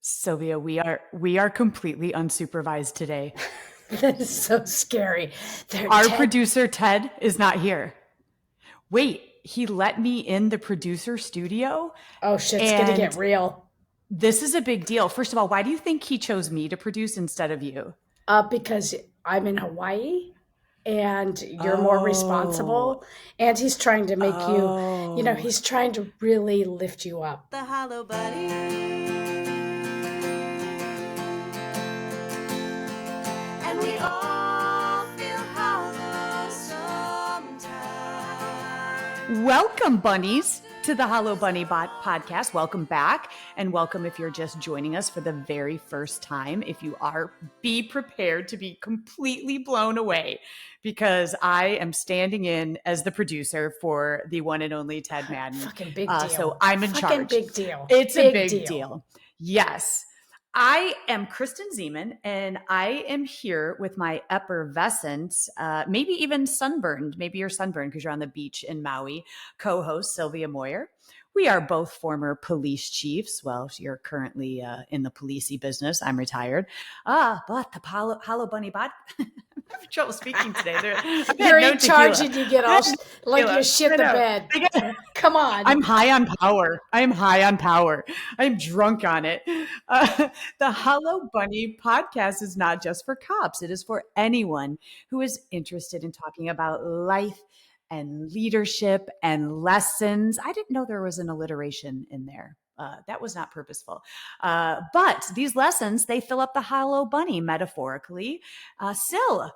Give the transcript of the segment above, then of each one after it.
Sylvia, we are completely unsupervised today. That is so scary. Our producer Ted is not here. Wait, he let me in the producer studio? Oh, shit's gonna get real. This is a big deal. First of all, why do you think he chose me to produce instead of you? Because I'm in Hawaii and you're more responsible. And he's trying to make he's trying to really lift you up. The Hollow Buddy. And we all feel hollow sometimes. Welcome, bunnies, to the Hollow Bunny podcast. Welcome back, and welcome if you're just joining us for the very first time. If you are, be prepared to be completely blown away, because I am standing in as the producer for the one and only Ted Madden. Fucking big deal. So I'm in charge. Big deal. It's a big deal. Yes. I am Kristen Zeman, and I am here with my effervescent, maybe even sunburned, maybe you're sunburned because you're on the beach in Maui, co-host Sylvia Moyer. We are both former police chiefs. Well, you're currently in the policey business. I'm retired. But the Hollow Bunny bot. I'm having trouble speaking today. You're in charge and you get all like you shit the bed. Come on. I'm high on power. I'm drunk on it. The Hollow Bunny podcast is not just for cops. It is for anyone who is interested in talking about life and leadership and lessons. I didn't know there was an alliteration in there. That was not purposeful. But these lessons, they fill up the Hollow Bunny metaphorically. Syl,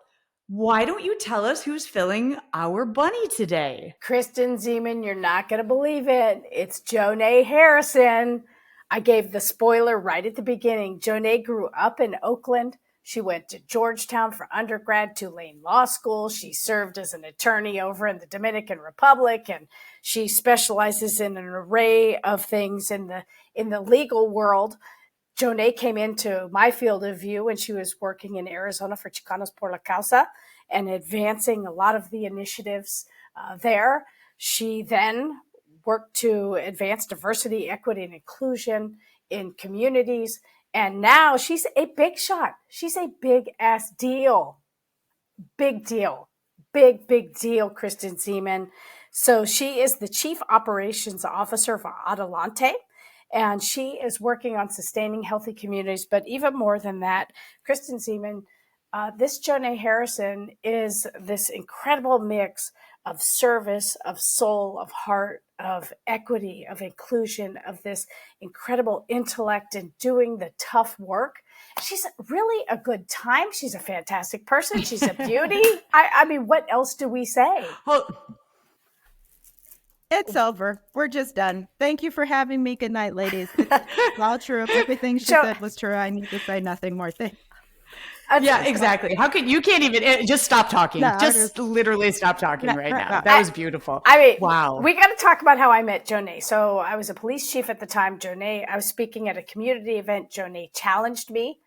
why don't you tell us who's filling our bunny today? Kristen Zeman, you're not going to believe it. It's Jonae Harrison. I gave the spoiler right at the beginning. Jonae grew up in Oakland. She went to Georgetown for undergrad, Tulane Law School. She served as an attorney over in the Dominican Republic, and she specializes in an array of things in the legal world. Jonae came into my field of view when she was working in Arizona for Chicanos Por La Causa and advancing a lot of the initiatives there. She then worked to advance diversity, equity, and inclusion in communities. And now she's a big shot. She's a big ass deal. Big deal. Big deal, Kristen Zeman. So she is the Chief Operations Officer for Adelante, and she is working on sustaining healthy communities. But even more than that, Kristen Zeman, this Jonae Harrison is this incredible mix of service, of soul, of heart, of equity, of inclusion, of this incredible intellect and doing the tough work. She's really a good time. She's a fantastic person. She's a beauty. I mean, what else do we say? Well, it's over. We're just done. Thank you for having me. Good night, ladies. It's all true. Everything she said was true. I need to say nothing more. Yeah, exactly. How can you can't even just stop talking? No, just literally stop talking right now. That was beautiful. I mean, wow. We got to talk about how I met Jonae. So I was a police chief at the time. I was speaking at a community event. Jonae challenged me.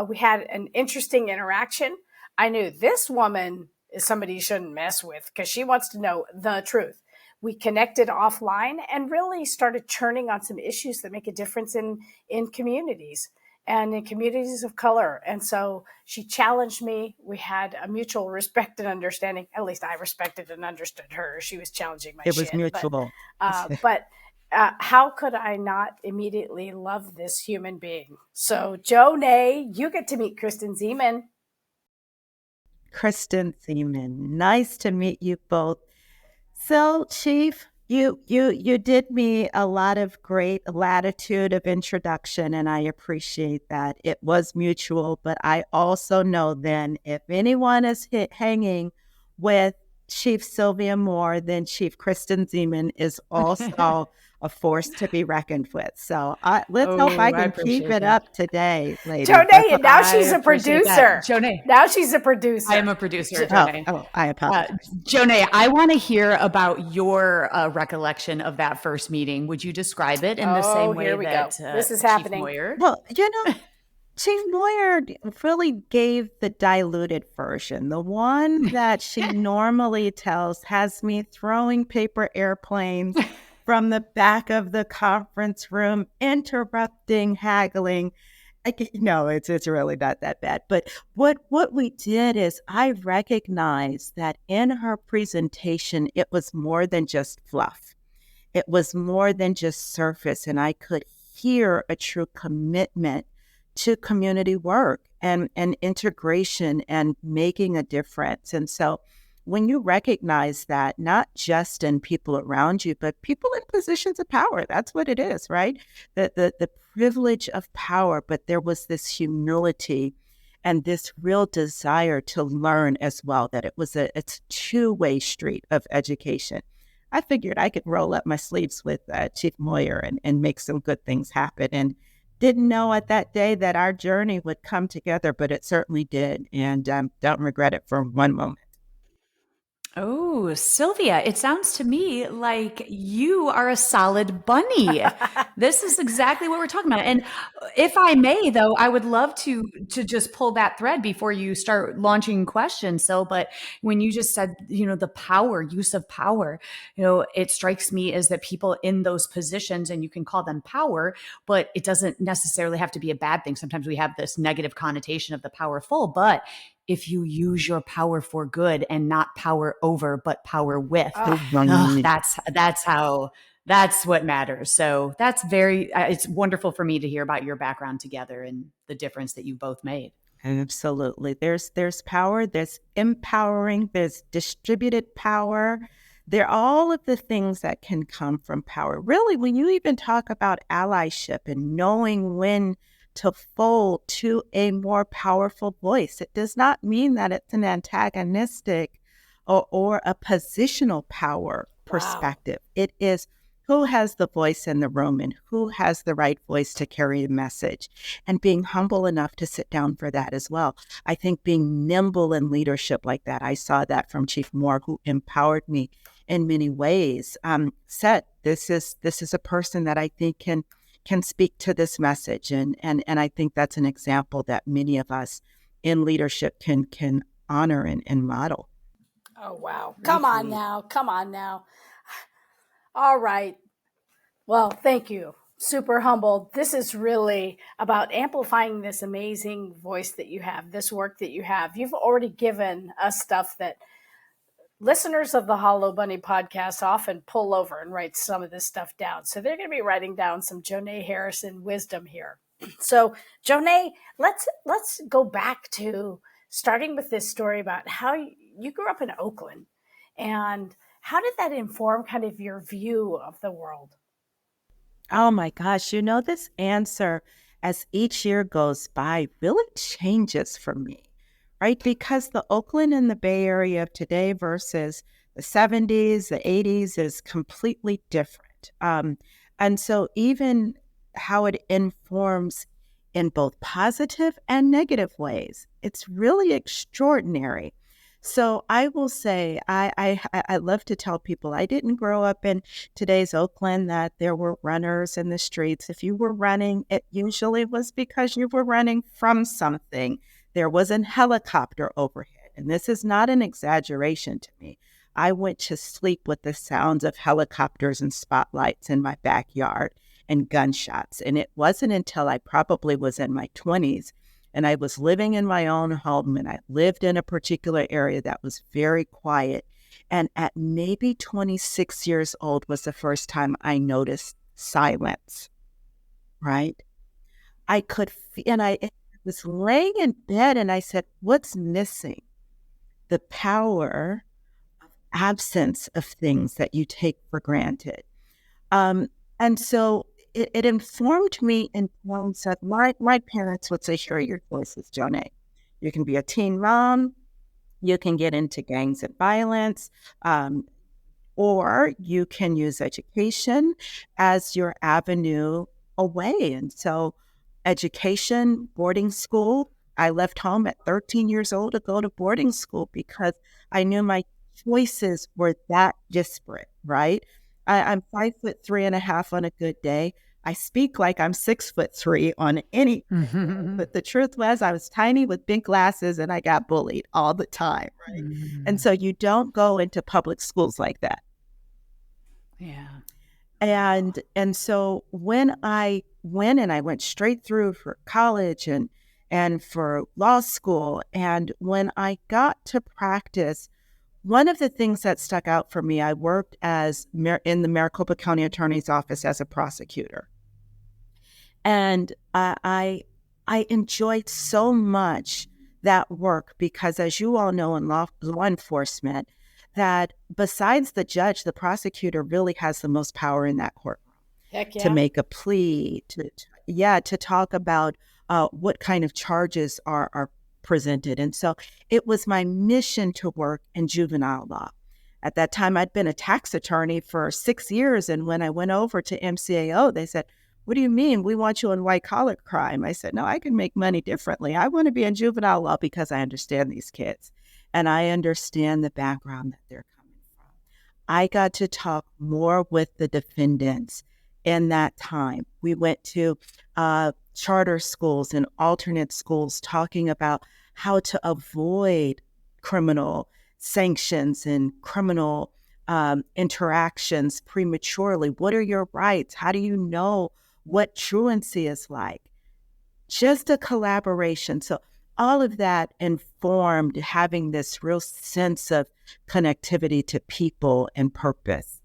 We had an interesting interaction. I knew this woman is somebody you shouldn't mess with because she wants to know the truth. We connected offline and really started churning on some issues that make a difference in communities and in communities of color. And so she challenged me. We had a mutual respect and understanding. At least I respected and understood her. She was challenging my shit. It was mutual. But how could I not immediately love this human being? So Jonae, you get to meet Kristen Zeman. Kristen Zeman, nice to meet you both. So, Chief, you did me a lot of great latitude of introduction, and I appreciate that. It was mutual, but I also know then if anyone is hanging with Chief Sylvia Moore, then Chief Kristen Zeman is also a force to be reckoned with. So let's hope I can keep it up today, ladies. Jonae, and now she's a producer. Jonae. Now she's a producer. I am a producer, Jonae. Oh, I apologize. Jonae, I want to hear about your recollection of that first meeting. Would you describe it in the same way that this is happening? Moyer? Well, Chief Moyer really gave the diluted version. The one that she normally tells has me throwing paper airplanes from the back of the conference room, interrupting, haggling. No, it's really not that bad. But what we did is I recognized that in her presentation, it was more than just fluff. It was more than just surface, and I could hear a true commitment to community work and integration and making a difference. And so when you recognize that, not just in people around you, but people in positions of power, that's what it is, right? The privilege of power, but there was this humility and this real desire to learn as well, that it's a two-way street of education. I figured I could roll up my sleeves with Chief Moyer and make some good things happen. And didn't know at that day that our journey would come together, but it certainly did. And don't regret it for one moment. Oh, Sylvia, it sounds to me like you are a solid bunny. This is exactly what we're talking about. And if I may, though, I would love to just pull that thread before you start launching questions. So, but when you just said, the power, use of power, it strikes me as that people in those positions, and you can call them power, but it doesn't necessarily have to be a bad thing. Sometimes we have this negative connotation of the powerful, but if you use your power for good and not power over, but power with, that's what matters. So that's it's wonderful for me to hear about your background together and the difference that you both made. Absolutely. There's power, there's empowering, there's distributed power. There are all of the things that can come from power. Really, when you even talk about allyship and knowing when to fold to a more powerful voice, it does not mean that it's an antagonistic or a positional power perspective. Wow. It is who has the voice in the room and who has the right voice to carry the message, and being humble enough to sit down for that as well. I think being nimble in leadership like that, I saw that from Chief Moore, who empowered me in many ways, said, this is a person that I think can speak to this message. And I think that's an example that many of us in leadership can honor and model. Oh, wow. Come on now. All right. Well, thank you. Super humble. This is really about amplifying this amazing voice that you have, this work that you have. You've already given us stuff that listeners of the Hollow Bunny podcast often pull over and write some of this stuff down. So they're going to be writing down some Jonae Harrison wisdom here. So Jonae, let's go back to starting with this story about how you grew up in Oakland, and how did that inform kind of your view of the world? Oh my gosh, this answer as each year goes by really changes for me. Right? Because the Oakland and the Bay Area of today versus the 70s, the 80s is completely different. And so even how it informs in both positive and negative ways, it's really extraordinary. So I will say, I love to tell people I didn't grow up in today's Oakland, that there were runners in the streets. If you were running, it usually was because you were running from something. There was a helicopter overhead, and this is not an exaggeration to me. I went to sleep with the sounds of helicopters and spotlights in my backyard and gunshots. And it wasn't until I probably was in my 20s and I was living in my own home, and I lived in a particular area that was very quiet. And at maybe 26 years old was the first time I noticed silence, right? I could, and I was laying in bed and I said, what's missing? The power of absence of things that you take for granted. And so it informed me in terms of my parents would say, sure, your choices, Jonae. You can be a teen mom, you can get into gangs and violence, or you can use education as your avenue away. And so education, boarding school, I left home at 13 years old to go to boarding school because I knew my choices were that disparate, right? I'm 5'3.5" on a good day. I speak like I'm 6'3" on any day. But the truth was I was tiny with big glasses and I got bullied all the time, right? And so you don't go into public schools like that. Yeah. And so when I went straight through for college and for law school, and when I got to practice, one of the things that stuck out for me, I worked in the Maricopa County Attorney's Office as a prosecutor. And I enjoyed so much that work because, as you all know, in law enforcement, that besides the judge, the prosecutor really has the most power in that courtroom. Heck yeah. To make a plea, to talk about what kind of charges are presented. And so it was my mission to work in juvenile law. At that time, I'd been a tax attorney for 6 years. And when I went over to MCAO, they said, "What do you mean? We want you in white collar crime." I said, "No, I can make money differently. I want to be in juvenile law because I understand these kids and I understand the background that they're coming from." I got to talk more with the defendants in that time. We went to charter schools and alternate schools talking about how to avoid criminal sanctions and criminal interactions prematurely. What are your rights? How do you know what truancy is like? Just a collaboration. So all of that informed having this real sense of connectivity to people and purpose.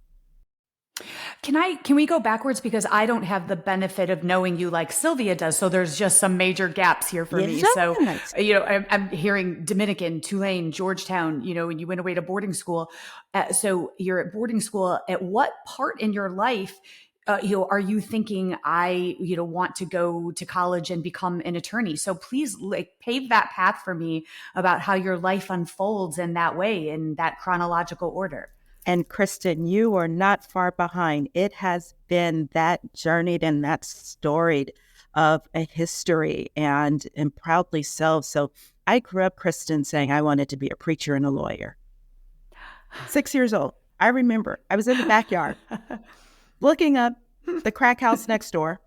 Can we go backwards, because I don't have the benefit of knowing you like Sylvia does, so there's just some major gaps here for me. So I'm hearing Dominican, Tulane, Georgetown, and you went away to boarding school. So you're at boarding school. At what part in your life are you thinking, I want to go to college and become an attorney? So please pave that path for me about how your life unfolds in that way, in that chronological order. And Kristen, you are not far behind. It has been that journeyed and that storied of a history, and proudly so. So I grew up, Kristen, saying I wanted to be a preacher and a lawyer. 6 years old. I remember I was in the backyard looking up the crack house next door.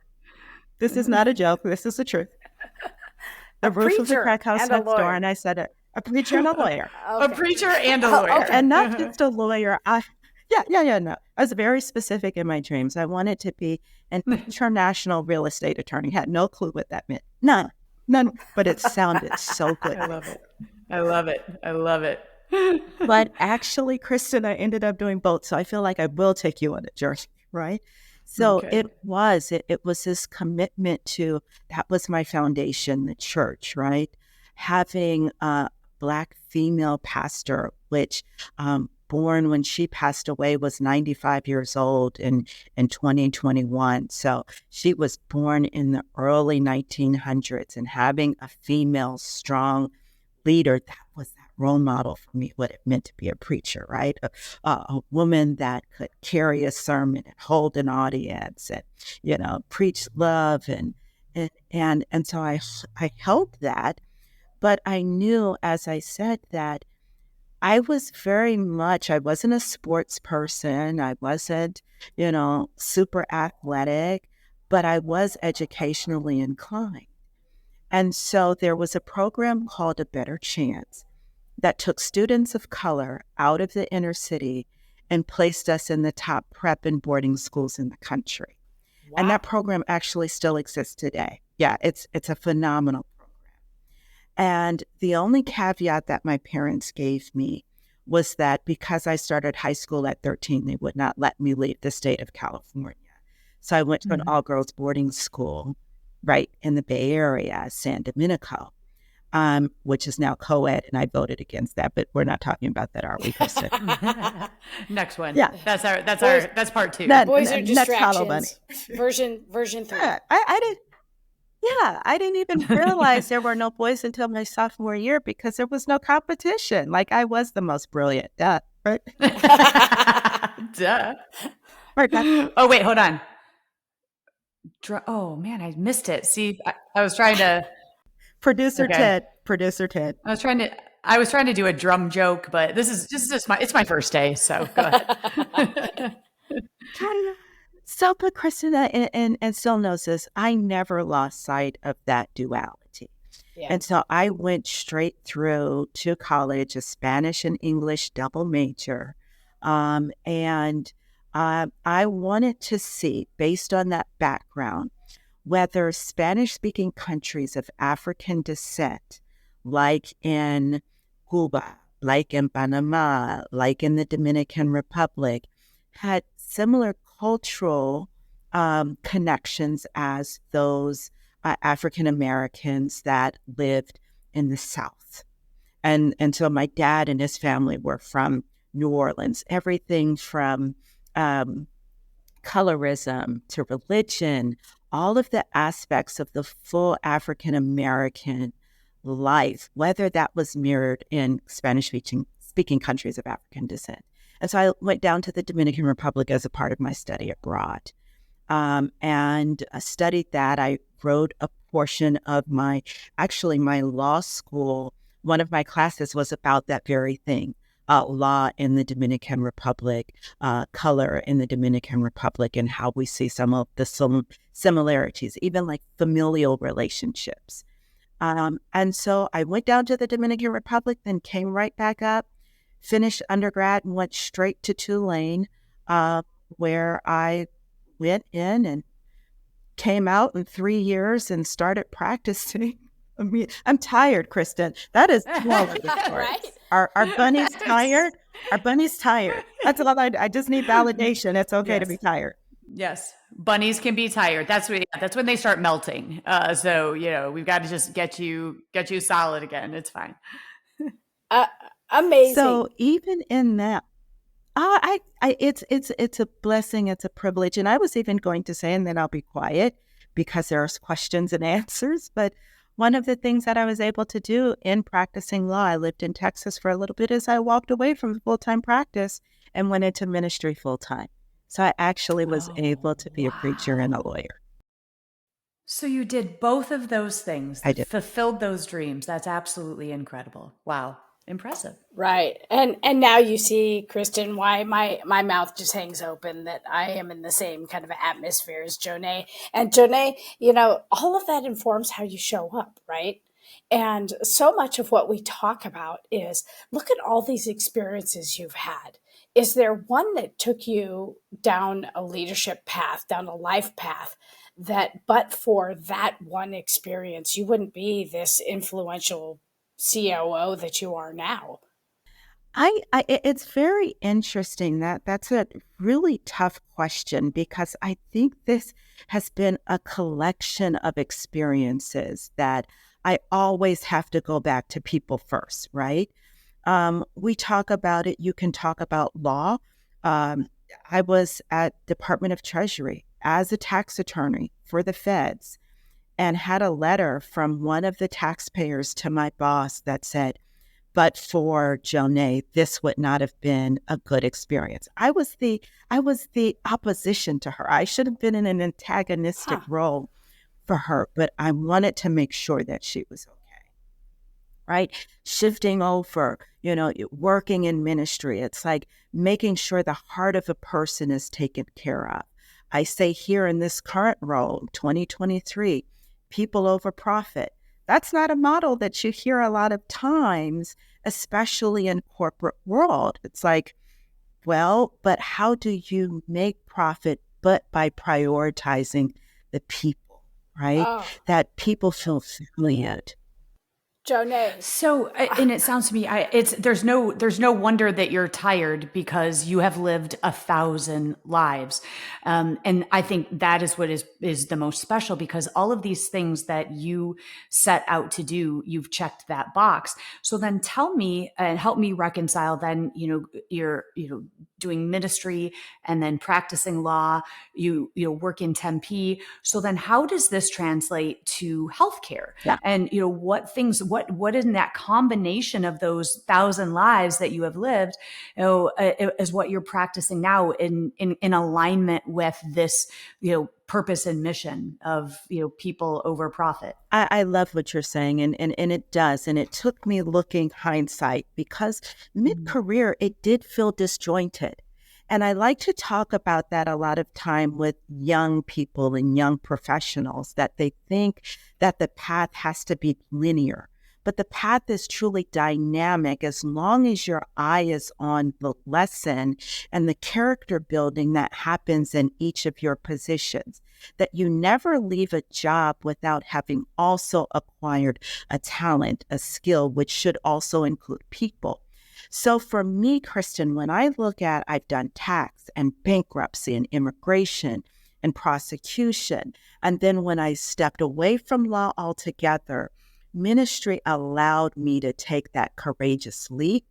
This is not a joke. This is the truth. The roof of the crack house next door. And I said, a preacher and a lawyer. Okay. A preacher and a lawyer. Okay. And not just a lawyer. No. I was very specific in my dreams. I wanted to be an international real estate attorney. Had no clue what that meant. None. But it sounded so good. I love it. But actually, Kristen, I ended up doing both. So I feel like I will take you on a journey, right? So it was this commitment to, that was my foundation, the church, right? Having a Black female pastor, which born when she passed away was 95 years old in 2021. So she was born in the early 1900s, and having a female strong leader, that was that role model for me, what it meant to be a preacher, right? A woman that could carry a sermon and hold an audience and, preach love. And so I held that. But I knew, as I said, that I wasn't a sports person. I wasn't, super athletic, but I was educationally inclined. And so there was a program called A Better Chance that took students of color out of the inner city and placed us in the top prep and boarding schools in the country. Wow. And that program actually still exists today. Yeah, it's a phenomenal program. And the only caveat that my parents gave me was that because I started high school at 13, they would not let me leave the state of California. So I went to an all-girls boarding school right in the Bay Area, San Domenico, which is now co-ed, and I voted against that, but we're not talking about that, are we, Kristen? Next one. Yeah. That's part two. Boys are distractions. Version 3. I didn't even realize there were no boys until my sophomore year because there was no competition. Like, I was the most brilliant. Duh. Right? Duh. Right. Oh, wait, hold on. Oh, man, I missed it. See, I was trying to... Producer Ted. I was trying to do a drum joke, but this is just my first day, so go ahead. So, but Christina and still knows this, I never lost sight of that duality. Yeah. And so I went straight through to college, a Spanish and English double major. And I wanted to see, based on that background, whether Spanish-speaking countries of African descent, like in Cuba, like in Panama, like in the Dominican Republic, had similar cultural connections as those African Americans that lived in the South. And so my dad and his family were from New Orleans. Everything from colorism to religion, all of the aspects of the full African American life, whether that was mirrored in Spanish speaking countries of African descent. And so I went down to the Dominican Republic as a part of my study abroad. And I studied that. I wrote a portion of my law school. One of my classes was about that very thing. Law in the Dominican Republic, color in the Dominican Republic, and how we see some of the similarities, even like familial relationships. And so I went down to the Dominican Republic, then came right back up, finished undergrad, and went straight to Tulane, where I went in and came out in 3 years and started practicing. I mean, I'm tired, Kristen. That is 12 of the Right? Our bunny's tired. Our bunny's tired. That's all I just need validation. It's okay to be tired. Yes. Bunnies can be tired. That's when they start melting. So, we've got to just get you solid again. It's fine. Amazing. So even in that, it's a blessing. It's a privilege. And I was even going to say, and then I'll be quiet because there's questions and answers. But one of the things that I was able to do in practicing law, I lived in Texas for a little bit, is I walked away from full-time practice and went into ministry full-time. So I actually was able to be a preacher and a lawyer. So you did both of those things. I did. Fulfilled those dreams. That's absolutely incredible. Wow. Impressive. Right. And now you see, Kristen, why my mouth just hangs open, that I am in the same kind of atmosphere as Jonae. And Jonae, all of that informs how you show up, right? And so much of what we talk about is, look at all these experiences you've had. Is there one that took you down a leadership path, down a life path, that but for that one experience, you wouldn't be this influential COO that you are now? It's very interesting. That's a really tough question, because I think this has been a collection of experiences that I always have to go back to people first, right? We talk about it. You can talk about law. I was at Department of Treasury as a tax attorney for the feds, and had a letter from one of the taxpayers to my boss that said, but for Jonae, this would not have been a good experience. I was the opposition to her. I should have been in an antagonistic role for her, but I wanted to make sure that she was okay. Right? Shifting over, working in ministry, it's like making sure the heart of a person is taken care of. I say here in this current role, 2023, people over profit. That's not a model that you hear a lot of times, especially in corporate world. It's like, well, but how do you make profit but by prioritizing the people, right? That people feel valued. Jonae. So, and it sounds to me, there's no wonder that you're tired, because you have lived 1,000 lives. And I think that is what is the most special, because all of these things that you set out to do, you've checked that box. So then tell me and help me reconcile then, you're, doing ministry and then practicing law, you work in Tempe. So then how does this translate to healthcare? Yeah. And, what in that combination of those 1,000 lives that you have lived, is what you're practicing now in alignment with this, purpose and mission of, people over profit. I love what you're saying, and it does. And it took me looking hindsight, because mid-career, it did feel disjointed. And I like to talk about that a lot of time with young people and young professionals, that they think that the path has to be linear. but the path is truly dynamic as long as your eye is on the lesson and the character building that happens in each of your positions. That you never leave a job without having also acquired a talent, a skill, which should also include people. So for me, Kristen, when I look at, I've done tax and bankruptcy and immigration and prosecution. And then when I stepped away from law altogether, ministry allowed me to take that courageous leap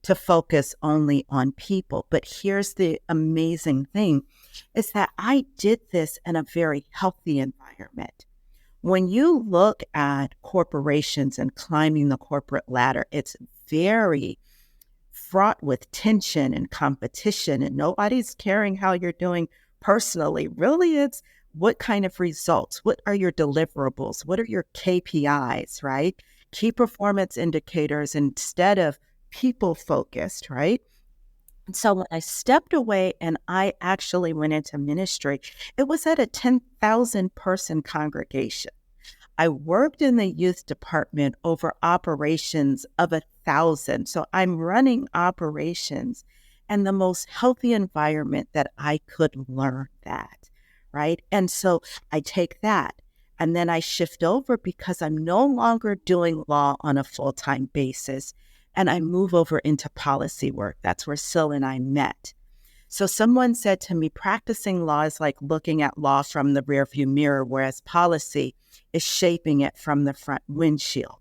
to focus only on people. But here's the amazing thing is that I did this in a very healthy environment. When you look at corporations and climbing the corporate ladder, it's very fraught with tension and competition, and nobody's caring how you're doing personally. Really, it's what kind of results, what are your deliverables, what are your KPIs, right? Key performance indicators instead of people focused, right? And so when I stepped away and I actually went into ministry, it was at a 10,000 person congregation. I worked in the youth department over operations of 1,000. So I'm running operations and the most healthy environment that I could learn that, right? And so I take that and then I shift over because I'm no longer doing law on a full-time basis. And I move over into policy work. That's where Sil and I met. So someone said to me, practicing law is like looking at law from the rearview mirror, whereas policy is shaping it from the front windshield.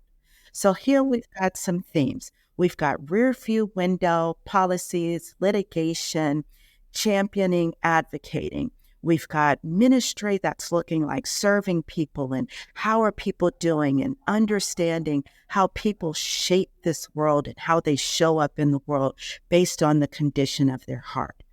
So here we've got some themes. We've got rear view window policies, litigation, championing, advocating. We've got ministry that's looking like serving people and how are people doing and understanding how people shape this world and how they show up in the world based on the condition of their heart.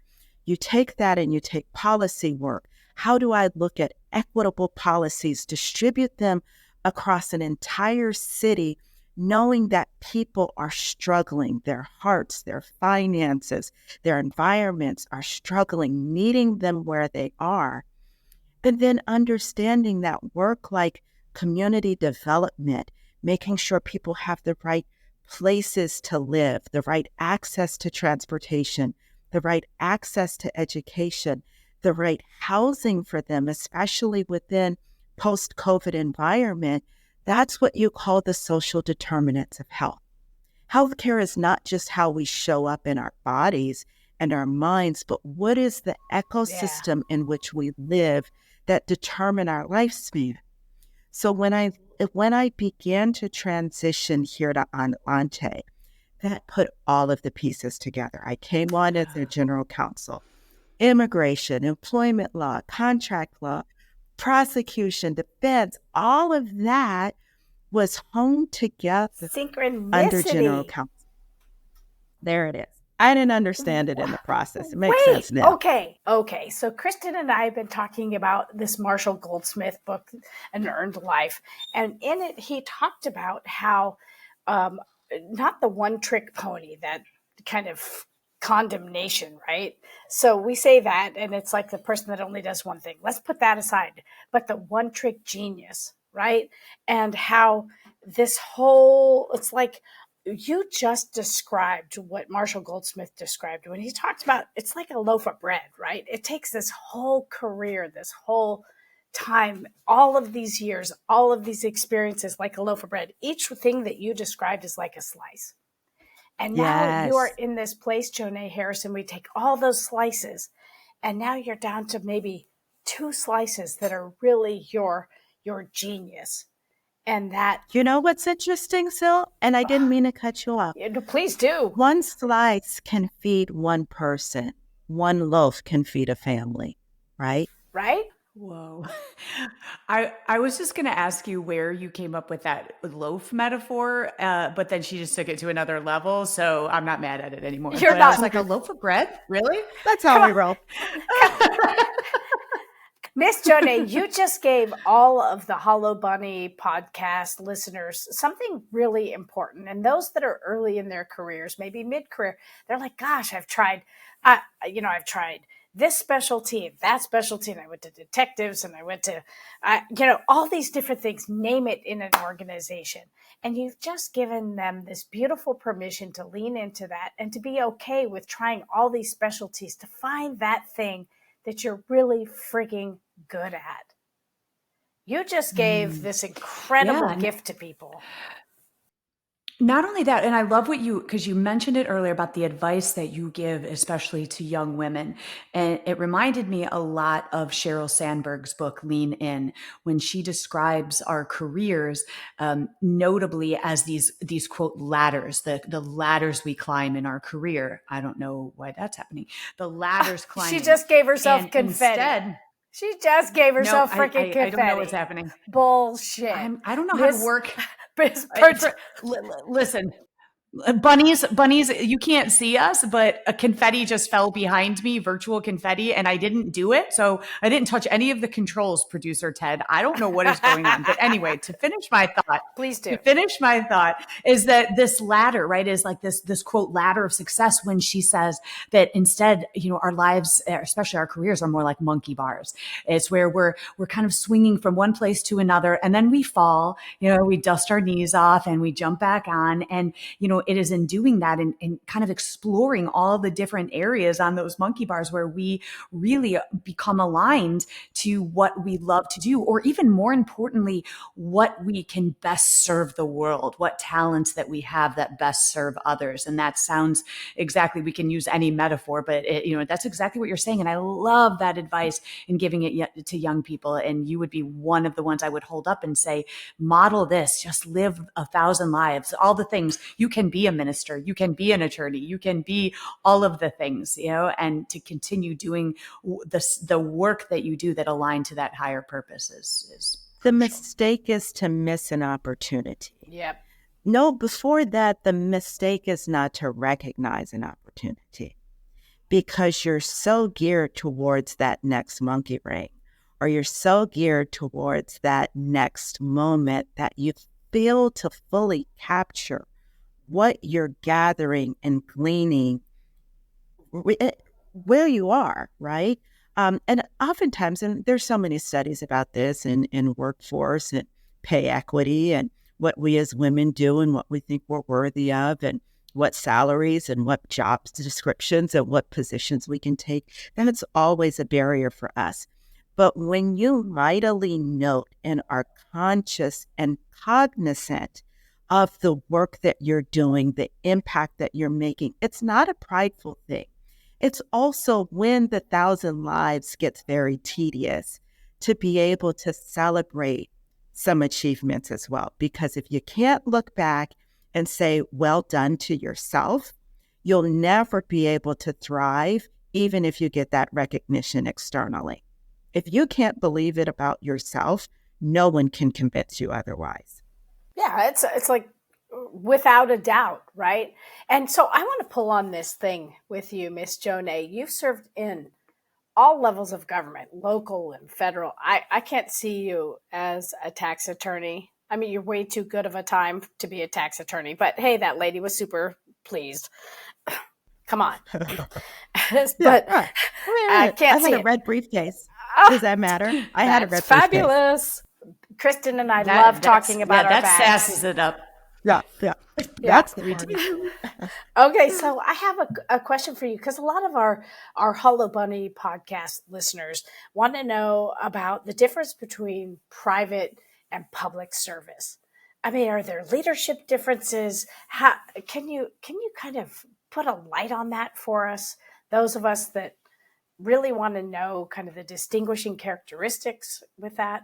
You take that and you take policy work. How do I look at equitable policies, distribute them across an entire city, knowing that people are struggling, their hearts, their finances, their environments are struggling, meeting them where they are. And then understanding that work like community development, making sure people have the right places to live, the right access to transportation, the right access to education, the right housing for them, especially within post-COVID environment. That's what you call the social determinants of health. Healthcare is not just how we show up in our bodies and our minds, but what is the ecosystem in which we live that determine our lifespan. So when I began to transition here to Adelante, that put all of the pieces together. I came on as their general counsel. Immigration, employment law, contract law, prosecution, defense, all of that was honed together under general Synchronicity. counsel. There it is. I didn't understand it in the process. It makes sense now. Okay. So Kristen and I have been talking about this Marshall Goldsmith book, An Earned Life. And in it, he talked about how not the one-trick pony, that kind of condemnation, right? So we say that, and it's like the person that only does one thing. Let's put that aside. But the one-trick genius, right? And how this whole, it's like, you just described what Marshall Goldsmith described when he talked about it's like a loaf of bread, right? It takes this whole career, this whole time, all of these years, all of these experiences like a loaf of bread. Each thing that you described is like a slice. And now you are Yes. in this place, Jonae Harrison. We take all those slices, and now you're down to maybe 2 slices that are really your genius. And that, You know what's interesting, Sil? And I didn't mean to cut you off. please do. One slice can feed one person. One loaf can feed a family, right? Right? Whoa. I was just going to ask you where you came up with that loaf metaphor, but then she just took it to another level. So I'm not mad at it anymore. You're But I not. was like, a loaf of bread? Really? That's how we roll. Miss Jonae, you just gave all of the Hollow Bunny podcast listeners something really important. And those that are early in their careers, maybe mid-career, they're like, gosh, I've tried this specialty, that specialty, and I went to detectives, and I went to, all these different things, name it, in an organization. And you've just given them this beautiful permission to lean into that and to be okay with trying all these specialties to find that thing that you're really frigging good at. You just gave this incredible gift to people. Not only that, and I love because you mentioned it earlier about the advice that you give, especially to young women. And it reminded me a lot of Sheryl Sandberg's book, Lean In, when she describes our careers, notably as these quote ladders, the ladders we climb in our career. I don't know why that's happening. The ladders climbing. She just gave herself confetti. Instead, she just gave herself freaking confetti. I don't know what's happening. Bullshit. I don't know how to work. Listen, bunnies, you can't see us, but a confetti just fell behind me, virtual confetti, and I didn't do it. So I didn't touch any of the controls, producer Ted. I don't know what is going on. But anyway, to finish my thought, please do. To finish my thought is that this ladder, right, is like this quote ladder of success, when she says that instead, our lives, especially our careers, are more like monkey bars. It's where we're kind of swinging from one place to another, and then we fall, we dust our knees off and we jump back on. And, it is in doing that and kind of exploring all the different areas on those monkey bars where we really become aligned to what we love to do, or even more importantly, what we can best serve the world, what talents that we have that best serve others. And that sounds exactly, we can use any metaphor, but that's exactly what you're saying. And I love that advice in giving it to young people. And you would be one of the ones I would hold up and say, model this, just live 1,000 lives, all the things. You can be a minister, you can be an attorney, you can be all of the things, and to continue doing the work that you do that align to that higher purpose is the mistake is to miss an opportunity. Yep. No, before that, the mistake is not to recognize an opportunity, because you're so geared towards that next monkey ring, or you're so geared towards that next moment that you fail to fully capture what you're gathering and gleaning where you are, right? And oftentimes, and there's so many studies about this in workforce and pay equity and what we as women do and what we think we're worthy of and what salaries and what job descriptions and what positions we can take, then it's always a barrier for us. But when you mightily note and are conscious and cognizant of the work that you're doing, the impact that you're making, it's not a prideful thing. It's also, when the 1,000 lives gets very tedious, to be able to celebrate some achievements as well. Because if you can't look back and say, well done to yourself, you'll never be able to thrive, even if you get that recognition externally. If you can't believe it about yourself, no one can convince you otherwise. Yeah, it's like without a doubt, right? And so I want to pull on this thing with you, Miss Jonae. You've served in all levels of government, local and federal. I can't see you as a tax attorney. I mean, you're way too good of a time to be a tax attorney, but hey, that lady was super pleased. Come on. But I can't see I had a red briefcase. Does that matter? I had a red briefcase. Fabulous. Kristen and I love talking about our bags. That sasses it up. Yeah. That's the routine. Okay, so I have a question for you, because a lot of our Hollow Bunny podcast listeners want to know about the difference between private and public service. I mean, are there leadership differences? How can you kind of put a light on that for us? Those of us that really want to know kind of the distinguishing characteristics with that.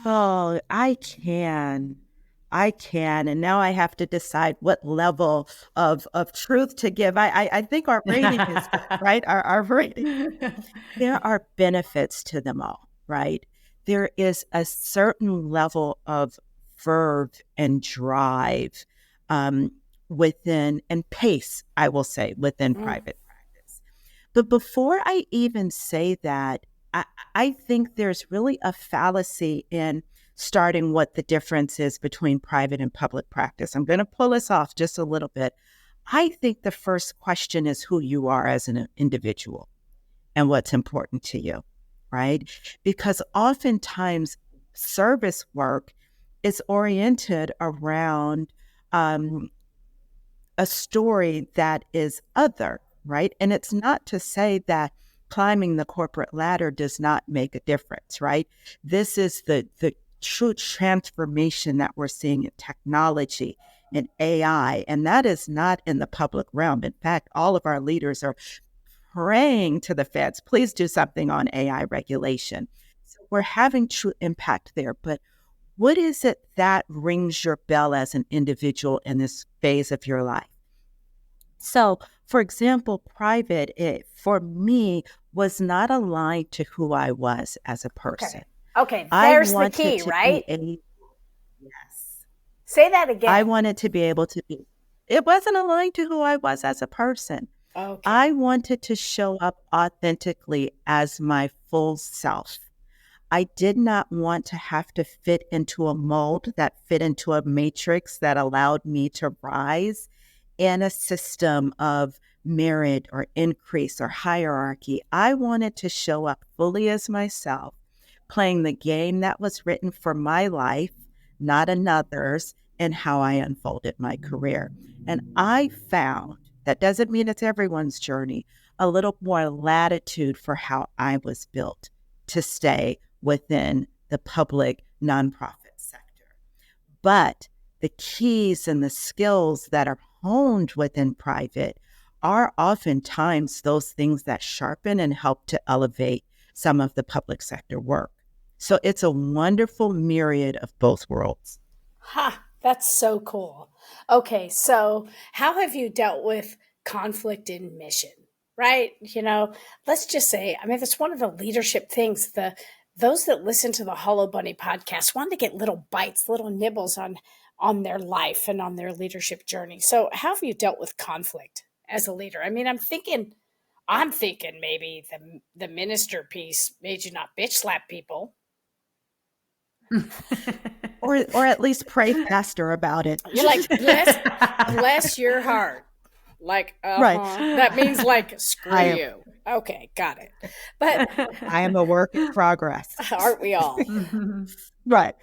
Oh, I can. And now I have to decide what level of truth to give. I think our rating is right. Our rating. There are benefits to them all, right? There is a certain level of verve and drive within, and pace, I will say, within private practice. But before I even say that, I think there's really a fallacy in starting what the difference is between private and public practice. I'm going to pull us off just a little bit. I think the first question is who you are as an individual. and what's important to you, right? Because oftentimes service work is oriented around a story that is other, right? And it's not to say that climbing the corporate ladder does not make a difference, right? This is the true transformation that we're seeing in technology and AI, and that is not in the public realm. In fact, all of our leaders are praying to the feds, please do something on AI regulation. So we're having true impact there. But what is it that rings your bell as an individual in this phase of your life? So, for example, private, for me, was not aligned to who I was as a person. Okay, I there's the wanted key, to right? be yes. Say that again. I wanted to be able to be, it wasn't aligned to who I was as a person. Okay. I wanted to show up authentically as my full self. I did not want to have to fit into a mold that fit into a matrix that allowed me to rise in a system of merit or increase or hierarchy. I wanted to show up fully as myself, playing the game that was written for my life, not another's, and how I unfolded my career. And I found, that doesn't mean it's everyone's journey, a little more latitude for how I was built to stay within the public nonprofit sector. But the keys and the skills that are honed within private are oftentimes those things that sharpen and help to elevate some of the public sector work. So it's a wonderful myriad of both worlds. Ha, that's so cool. Okay, so how have you dealt with conflict in mission? Right? Let's just say, I mean, that's one of the leadership things. Those that listen to the Hollow Bunny podcast want to get little bites, little nibbles on their life and on their leadership journey. So how have you dealt with conflict as a leader? I mean, I'm thinking maybe the minister piece made you not bitch slap people. Or at least pray faster about it. You're like, bless your heart. Like, Right. That means like, screw you. Okay, got it. But I am a work in progress. Aren't we all? Right.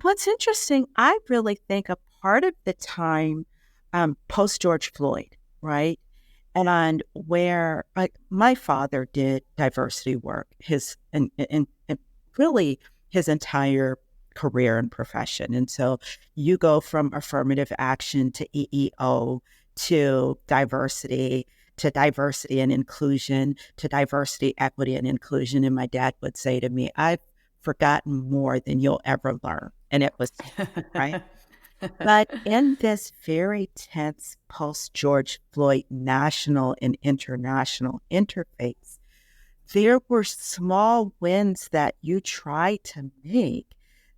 What's interesting, I really think a part of the time post George Floyd, right? And where my father did diversity work, and really his entire career and profession. And so you go from affirmative action to EEO to diversity and inclusion to diversity, equity, and inclusion. And my dad would say to me, I've forgotten more than you'll ever learn. And it was, right? But in this very tense post-George Floyd national and international interface, there were small wins that you try to make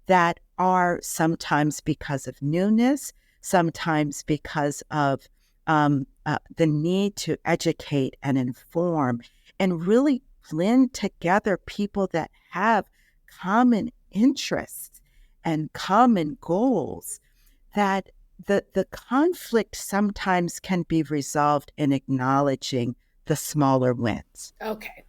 that are sometimes because of newness, sometimes because of the need to educate and inform and really blend together people that have common interests and common goals, that the conflict sometimes can be resolved in acknowledging the smaller wins. Okay.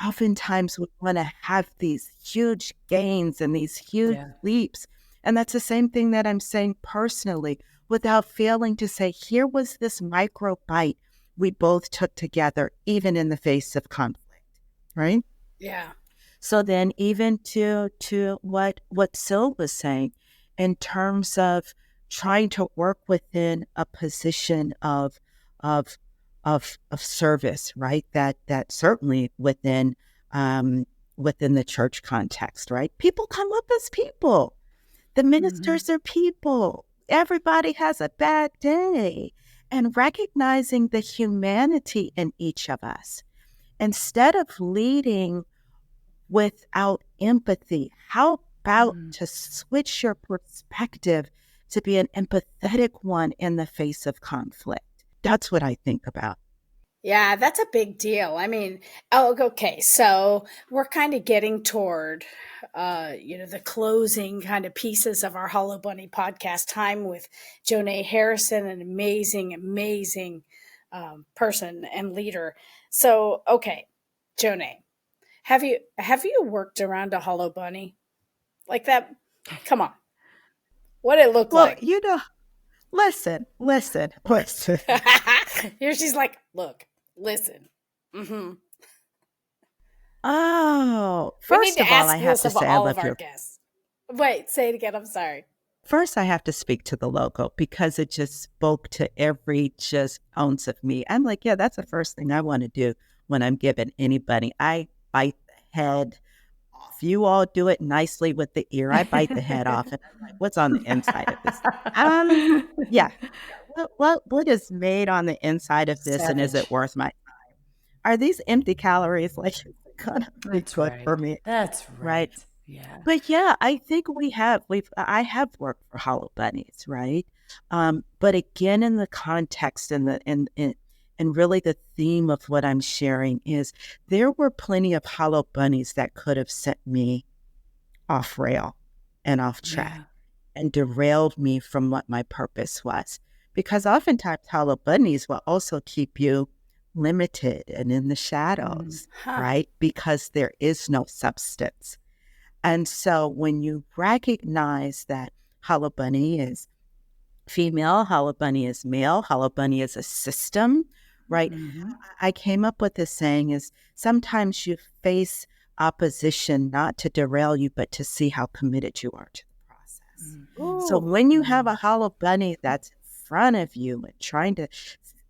Oftentimes we want to have these huge gains and these huge leaps. And that's the same thing that I'm saying personally, without failing to say, here was this micro bite we both took together, even in the face of conflict, right? Yeah. So then even to what Sil was saying, in terms of trying to work within a position of service, right? That certainly within the church context, right? People come up as people. The ministers are people. Everybody has a bad day. And recognizing the humanity in each of us, instead of leading without empathy, how about to switch your perspective to be an empathetic one in the face of conflict? That's what I think about. Yeah, that's a big deal. I mean, okay, so we're kind of getting toward, the closing kind of pieces of our Hollow Bunny podcast time with Jonae Harrison, an amazing person and leader. So, okay, Jonae, have you worked around a hollow bunny like that? Come on, what it look Well, like? listen. Here she's like, look, listen. Mm-hmm. Oh, We need first to of all, I ask have this to of say I all love of our your. guests. Wait, say it again. I'm sorry. First, I have to speak to the logo because it just spoke to every just ounce of me. I'm like, yeah, that's the first thing I want to do when I'm giving anybody. I bite the head off. You all do it nicely with the ear. I bite the head off, and I'm like, what's on the inside of this? Yeah. What is made on the inside of this, and is Savage. it worth my? Are these empty calories like gonna be That's good right. for me? That's Right. right. Yeah. But yeah, I think I have worked for Hollow Bunnies, right? But again, in the context and really the theme of what I'm sharing is there were plenty of Hollow Bunnies that could have sent me off rail and off track Yeah. and derailed me from what my purpose was. Because oftentimes Hollow Bunnies will also keep you limited and in the shadows, Huh. right? Because there is no substance. And so when you recognize that Hollow Bunny is female, Hollow Bunny is male, Hollow Bunny is a system, right? Mm-hmm. I came up with this saying is sometimes you face opposition not to derail you, but to see how committed you are to the process. So Ooh. when you have a Hollow Bunny that's in front of you and trying to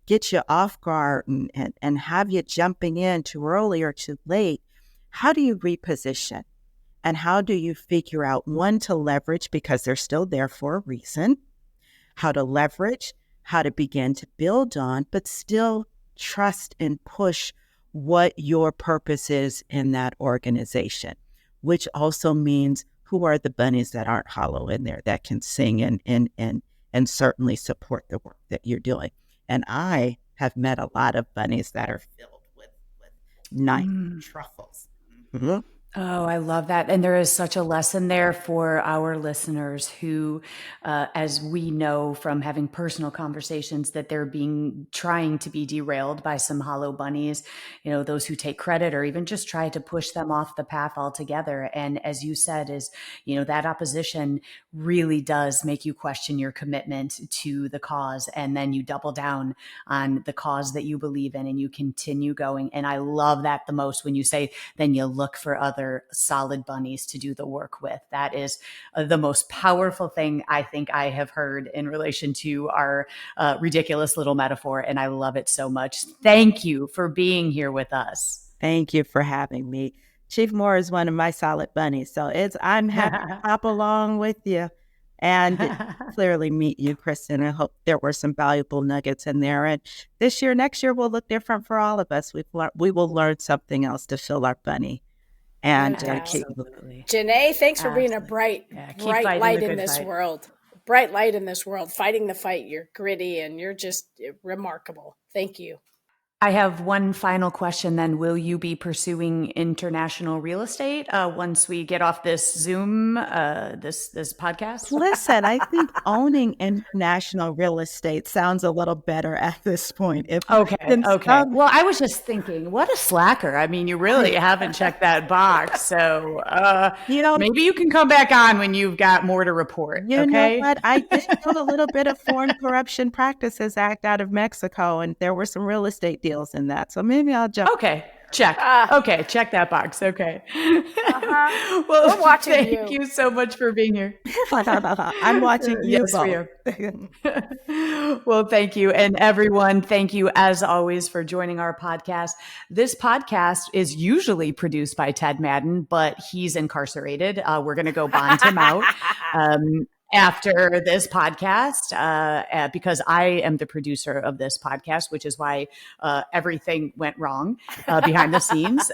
get you off guard and have you jumping in too early or too late, how do you reposition? And how do you figure out when to leverage, because they're still there for a reason, how to leverage, how to begin to build on, but still trust and push what your purpose is in that organization, which also means who are the bunnies that aren't hollow in there that can sing and certainly support the work that you're doing. And I have met a lot of bunnies that are filled with nice truffles. Mm-hmm. Oh, I love that. And there is such a lesson there for our listeners who, as we know from having personal conversations, that they're trying to be derailed by some hollow bunnies, those who take credit or even just try to push them off the path altogether. And as you said, that opposition really does make you question your commitment to the cause. And then you double down on the cause that you believe in and you continue going. And I love that the most when you say, then you look for other solid bunnies to do the work with. That is the most powerful thing I think I have heard in relation to our ridiculous little metaphor. And I love it so much. Thank you for being here with us. Thank you for having me. Chief Moore is one of my solid bunnies. So I'm happy to hop along with you and clearly meet you, Kristen. I hope there were some valuable nuggets in there. And next year will look different for all of us. We will learn something else to fill our bunny. And Absolutely. Jonae, thanks for being a bright light in this fight. world. Bright light in this world, fighting the fight. You're gritty and you're just remarkable. Thank you. I have one final question then. Will you be pursuing international real estate once we get off this Zoom, this podcast? Listen, I think owning international real estate sounds a little better at this point. Okay. Well, I was just thinking, what a slacker. I mean, you really haven't checked that box. So, maybe you can come back on when you've got more to report. You know what? I did do a little bit of Foreign Corruption Practices Act out of Mexico, and there were some real estate deals in that. So maybe I'll jump. Okay. Check. Okay. Check that box. Okay. Well, we're watching thank you so much for being here. I'm watching you both. Well, thank you. And everyone, thank you as always for joining our podcast. This podcast is usually produced by Ted Madden, but he's incarcerated. We're going to go bond him out. After this podcast, because I am the producer of this podcast, which is why everything went wrong behind the scenes.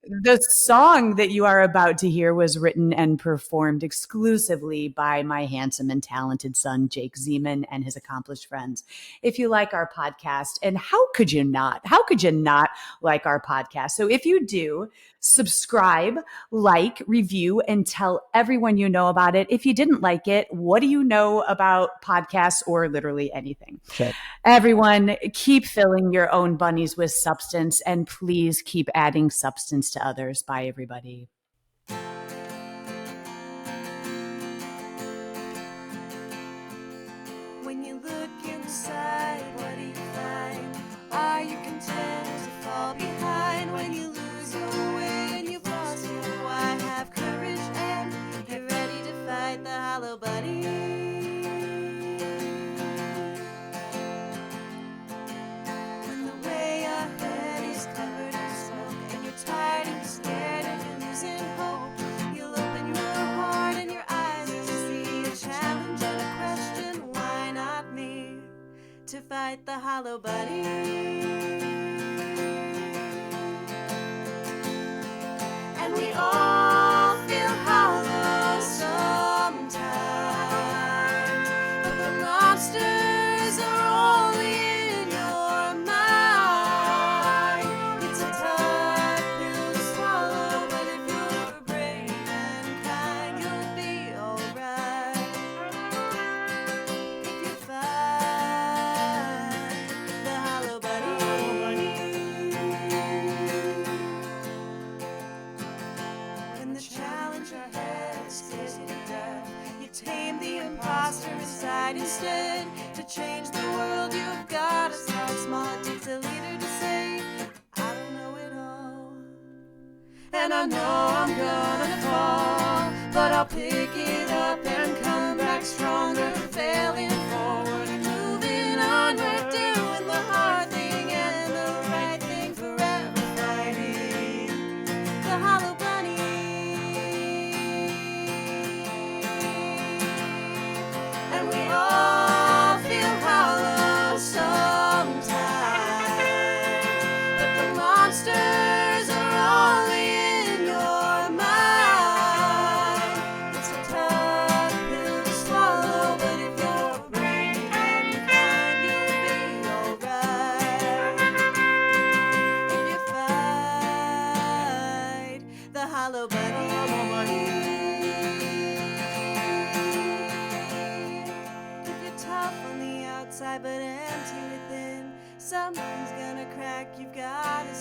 The song that you are about to hear was written and performed exclusively by my handsome and talented son, Jake Zeman, and his accomplished friends. If you like our podcast, and how could you not? How could you not like our podcast? So if you do, subscribe, like, review, and tell everyone you know about it. If you didn't like it, what do you know about podcasts or literally anything? Shit. Everyone, keep filling your own bunnies with substance, and please keep adding substance to others. Bye, everybody. When you look inside, what do you find? Are you content to fall behind? When you lose your way and you've lost your why, have courage and get ready to fight the hollow bunny. When the way ahead is covered in smoke and you're tired and you're scared and you're losing hope, you'll open your heart and your eyes to see a challenge and a question. Why not me? To fight the hollow bunny. And we all feel hollow sometimes, but the monsters are only in your mind. It's a tough pill to swallow, but if you're brave and kind, you'll be alright. If you fight the hollow bunny. When the challenge ahead scares you to death, you tame the imposter inside instead. To change the world, you've got to start small. It takes a leader to say, I don't know it all, and I know I'm gonna fall, but I'll pick it up and come back stronger, failing forward and moving onward, doing the hard thing and the right thing, forever fighting the hollow bunny. And we all feel hollow sometimes, but the monsters are only in your mind. It's a tough pill to swallow, but if you're brave and kind, you'll be alright. If you fight the hollow bunny. If you're tough on the outside but empty within, something's gonna crack. You've got to